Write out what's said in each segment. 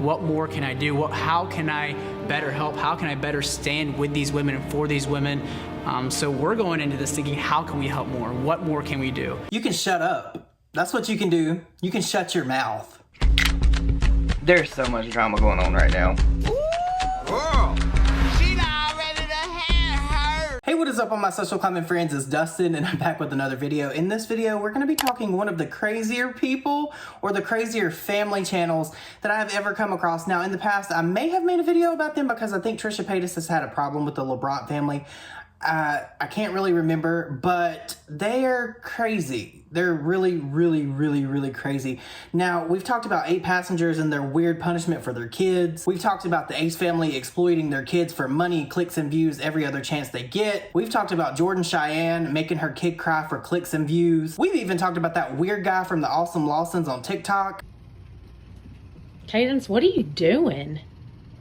what more can I do? How can I better help? How can I better stand with these women and for these women? So we're going into this thinking, how can we help more? What more can we do? You can shut up. That's what you can do. You can shut your mouth. There's so much drama going on right now. Hey, what is up all my social comment friends? It's Dustin and I'm back with another video. In this video, we're going to be talking one of the crazier people or the crazier family channels that I have ever come across. Now, in the past, I may have made a video about them because I think Trisha Paytas has had a problem with the Labrant family. I can't really remember, but they are crazy. They're really crazy. Now, we've talked about 8 passengers and their weird punishment for their kids. We've talked about the Ace family exploiting their kids for money, clicks, and views every other chance they get. We've talked about Jordan Cheyenne making her kid cry for clicks and views. We've even talked about that weird guy from the Awesome Lawsons on TikTok. Cadence, what are you doing?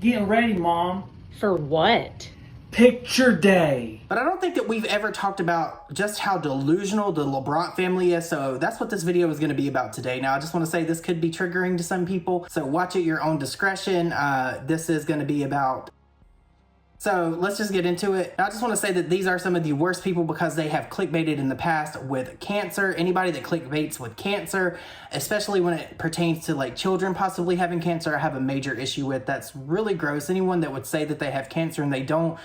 Getting ready, Mom. For what? Picture day. But I don't think that we've ever talked about just how delusional the Labrant family is, so that's what this video is going to be about today. Now, I just want to say this could be triggering to some people, so watch at your own discretion. This is going to be about... So let's just get into it. I just want to say that these are some of the worst people because they have clickbaited in the past with cancer. Anybody that clickbaits with cancer, especially when it pertains to like children possibly having cancer, I have a major issue with. That's really gross. Anyone that would say that they have cancer and they don't,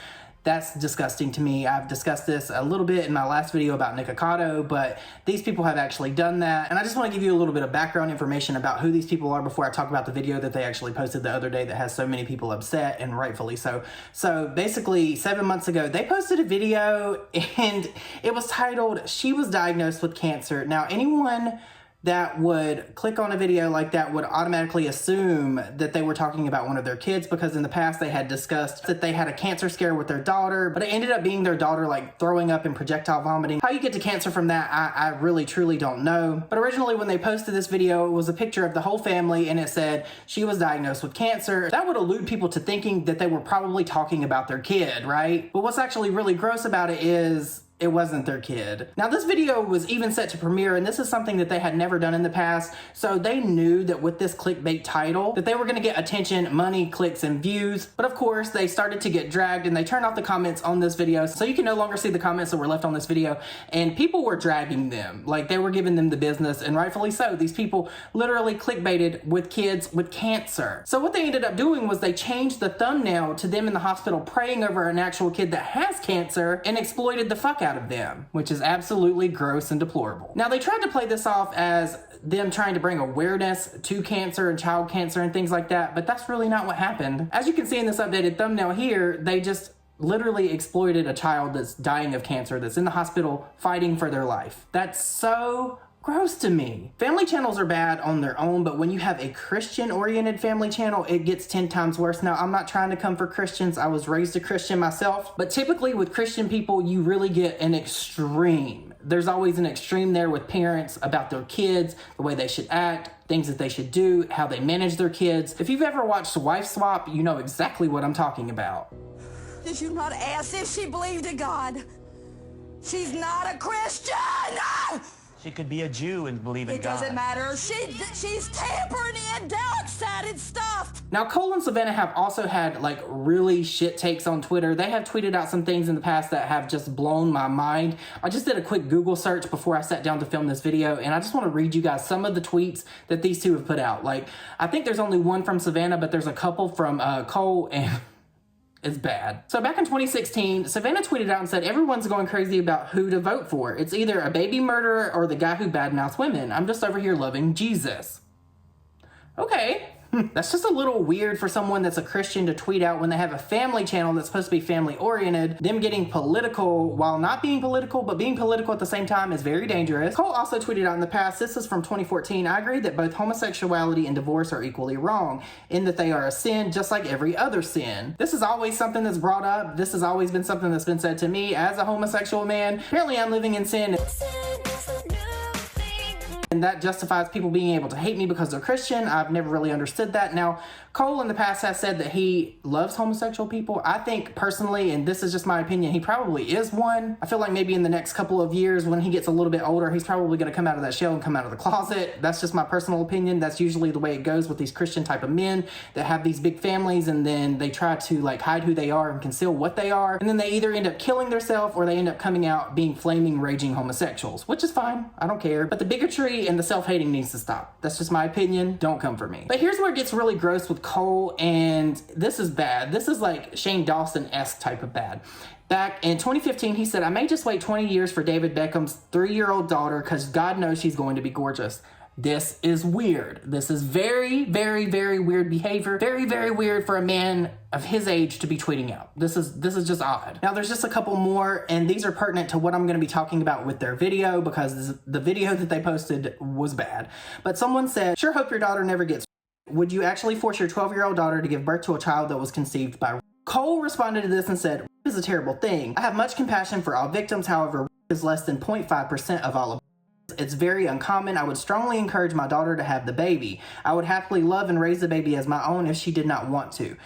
that's disgusting to me. I've discussed this a little bit in my last video about Nikocado, but these people have actually done that. And I just want to give you a little bit of background information about who these people are before I talk about the video that they actually posted the other day that has so many people upset, and rightfully so. So basically 7 months ago, they posted a video and it was titled, "She was diagnosed with cancer." Now, anyone that would click on a video like that would automatically assume that they were talking about one of their kids, because in the past they had discussed that they had a cancer scare with their daughter, but it ended up being their daughter like throwing up and projectile vomiting. How you get to cancer from that, I really truly don't know. But originally when they posted this video, it was a picture of the whole family and it said she was diagnosed with cancer. That would elude people to thinking that they were probably talking about their kid, right? But what's actually really gross about it is it wasn't their kid. Now, this video was even set to premiere, and this is something that they had never done in the past, so they knew that with this clickbait title that they were going to get attention, money, clicks, and views. But of course, they started to get dragged, and they turned off the comments on this video, so you can no longer see the comments that were left on this video, and people were dragging them. Like, they were giving them the business, and rightfully so. These people literally clickbaited with kids with cancer. So what they ended up doing was they changed the thumbnail to them in the hospital praying over an actual kid that has cancer and exploited the fuck out of them, which is absolutely gross and deplorable. Now, they tried to play this off as them trying to bring awareness to cancer and child cancer and things like that, but that's really not what happened. As you can see in this updated thumbnail here, they just literally exploited a child that's dying of cancer, that's in the hospital fighting for their life. That's so gross to me. Family channels are bad on their own, but when you have a Christian-oriented family channel, it gets 10 times worse. Now, I'm not trying to come for Christians. I was raised a Christian myself, but typically with Christian people, you really get an extreme. There's always an extreme there with parents about their kids, the way they should act, things that they should do, how they manage their kids. If you've ever watched Wife Swap, you know exactly what I'm talking about. Did you not ask if she believed in God? She's not a Christian! She could be a Jew and believe in God. It doesn't matter. She's tampering in dark-sided stuff. Now, Cole and Savannah have also had like really shit takes on Twitter. They have tweeted out some things in the past that have just blown my mind. I just did a quick Google search before I sat down to film this video, and I just want to read you guys some of the tweets that these two have put out. Like, I think there's only one from Savannah, but there's a couple from Cole, and it's bad. So back in 2016, Savannah tweeted out and said, "Everyone's going crazy about who to vote for. It's either a baby murderer or the guy who badmouths women. I'm just over here loving Jesus." Okay. That's just a little weird for someone that's a Christian to tweet out when they have a family channel that's supposed to be family oriented. Them getting political while not being political, but being political at the same time is very dangerous. Cole also tweeted out in the past, this is from 2014, "I agree that both homosexuality and divorce are equally wrong, in that they are a sin just like every other sin." This is always something that's brought up. This has always been something that's been said to me as a homosexual man. Apparently I'm living in sin. and that justifies people being able to hate me because they're Christian. I've never really understood that. Now, Cole in the past has said that he loves homosexual people. I think personally, and this is just my opinion, he probably is one. I feel like maybe in the next couple of years when he gets a little bit older, he's probably going to come out of that shell and come out of the closet. That's just my personal opinion. That's usually the way it goes with these Christian type of men that have these big families, and then they try to like hide who they are and conceal what they are. And then they either end up killing themselves or they end up coming out being flaming, raging homosexuals, which is fine. I don't care. But the bigotry and the self-hating needs to stop. That's just my opinion. Don't come for me. But here's where it gets really gross with Cole, and this is bad. This is like Shane Dawson-esque type of bad. Back in 2015, he said, "I may just wait 20 years for David Beckham's 3-year-old daughter because God knows she's going to be gorgeous." This is weird. This is very, very, very weird behavior. Very, very weird for a man of his age to be tweeting out. This is just odd. Now, there's just a couple more, and these are pertinent to what I'm going to be talking about with their video because the video that they posted was bad. But someone said, "Sure hope your daughter never gets. Would you actually force your 12-year-old daughter to give birth to a child that was conceived by?" Cole responded to this and said, "Rape is a terrible thing. I have much compassion for all victims. However, rape is less than 0.5% of all of. It's very uncommon. I would strongly encourage my daughter to have the baby. I would happily love and raise the baby as my own if she did not want to."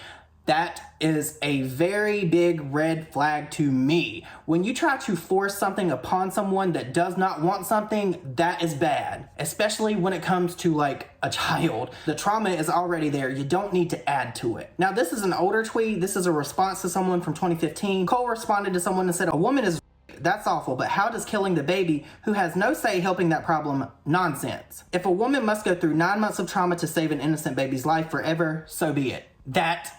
That is a very big red flag to me. When you try to force something upon someone that does not want something, that is bad, especially when it comes to like a child. The trauma is already there. You don't need to add to it. Now, this is an older tweet. This is a response to someone from 2015. Cole responded to someone and said, "A woman is that's awful, but how does killing the baby who has no say helping that problem? Nonsense. If a woman must go through 9 months of trauma to save an innocent baby's life forever, so be it." That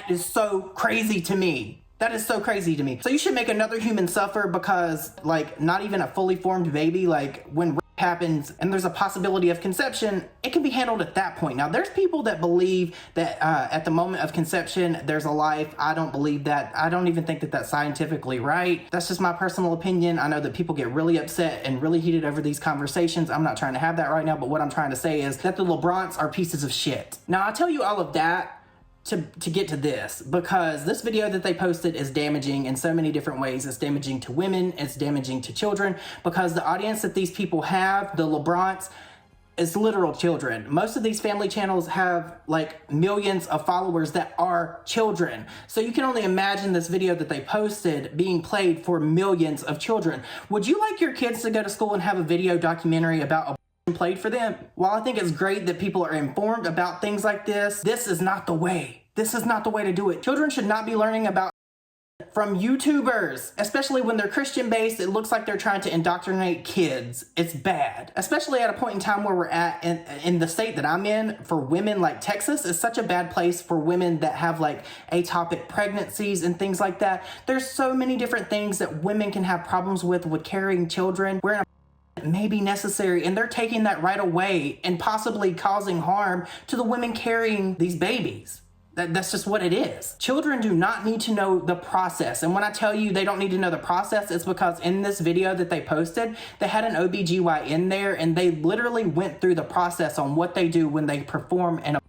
is so crazy to me. That is so crazy to me. So you should make another human suffer because, like, not even a fully formed baby, like, when rape happens and there's a possibility of conception, it can be handled at that point. Now, there's people that believe that at the moment of conception, there's a life. I don't believe that. I don't even think that that's scientifically right. That's just my personal opinion. I know that people get really upset and really heated over these conversations. I'm not trying to have that right now, but what I'm trying to say is that the Labrants are pieces of shit. Now, I'll tell you all of that to get to this, because this video that they posted is damaging in so many different ways. It's damaging to women, it's damaging to children, because the audience that these people have, the Labrants, is literal children. Most of these family channels have like millions of followers that are children. So you can only imagine this video that they posted being played for millions of children. Would you like your kids to go to school and have a video documentary about played for them? While I think it's great that people are informed about things like this, this is not the way. This is not the way to do it. Children should not be learning about from YouTubers, especially when they're Christian based. It looks like they're trying to indoctrinate kids. It's bad, especially at a point in time where we're at in the state that I'm in. For women, like Texas is such a bad place for women that have like ectopic pregnancies and things like that. There's so many different things that women can have problems with carrying children. We're in a may be necessary, and they're taking that right away and possibly causing harm to the women carrying these babies. That's just what it is. Children do not need to know the process. And when I tell you they don't need to know the process, it's because in this video that they posted, they had an OBGYN in there, and they literally went through the process on what they do when they perform an.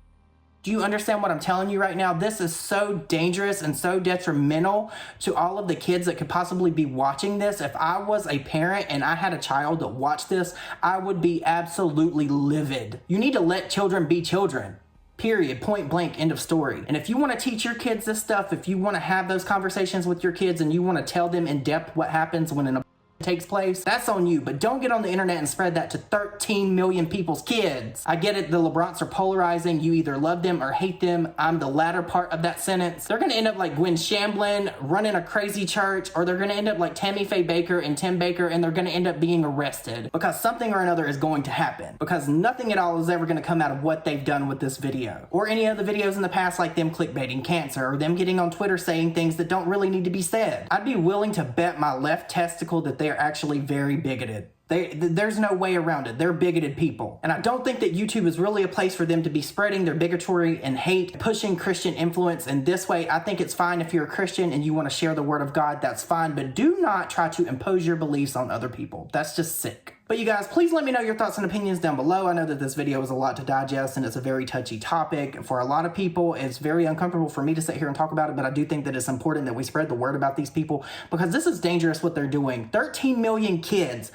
Do you understand what I'm telling you right now? This is so dangerous and so detrimental to all of the kids that could possibly be watching this. If I was a parent and I had a child that watched this, I would be absolutely livid. You need to let children be children. Period. Point blank. End of story. And if you want to teach your kids this stuff, if you want to have those conversations with your kids and you want to tell them in depth what happens when an takes place, that's on you. But don't get on the internet and spread that to 13 million people's kids. I get it, the Labrants are polarizing. You either love them or hate them. I'm the latter part of that sentence. They're gonna end up like Gwen Shamblin running a crazy church, or they're gonna end up like Tammy Faye Baker and Tim Baker, and they're gonna end up being arrested because something or another is going to happen, because nothing at all is ever gonna come out of what they've done with this video or any other videos in the past, like them clickbaiting cancer or them getting on Twitter saying things that don't really need to be said. I'd be willing to bet my left testicle that they're actually very bigoted. There's no way around it. They're bigoted people. And I don't think that YouTube is really a place for them to be spreading their bigotry and hate, pushing Christian influence in this way. I think it's fine if you're a Christian and you want to share the word of God, that's fine, but do not try to impose your beliefs on other people. That's just sick. But you guys, please let me know your thoughts and opinions down below. I know that this video is a lot to digest and it's a very touchy topic. For a lot of people, it's very uncomfortable for me to sit here and talk about it, but I do think that it's important that we spread the word about these people, because this is dangerous what they're doing. 13 million kids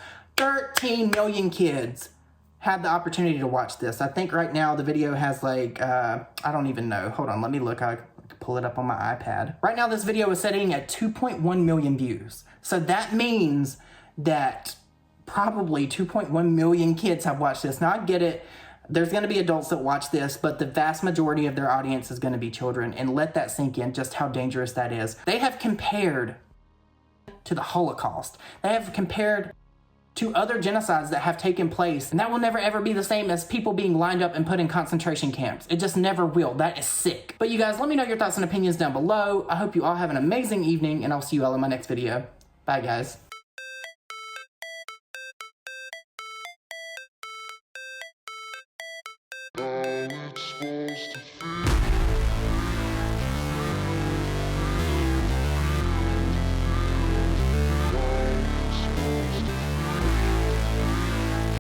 had the opportunity to watch this. I think right now the video has like, I don't even know. Hold on, let me look. I can pull it up on my iPad. Right now this video is sitting at 2.1 million views. So that means that probably 2.1 million kids have watched this. Now I get it. There's going to be adults that watch this, but the vast majority of their audience is going to be children. And let that sink in, just how dangerous that is. They have compared to the Holocaust. They have compared to other genocides that have taken place. And that will never ever be the same as people being lined up and put in concentration camps. It just never will. That is sick. But you guys, let me know your thoughts and opinions down below. I hope you all have an amazing evening, and I'll see you all in my next video. Bye, guys.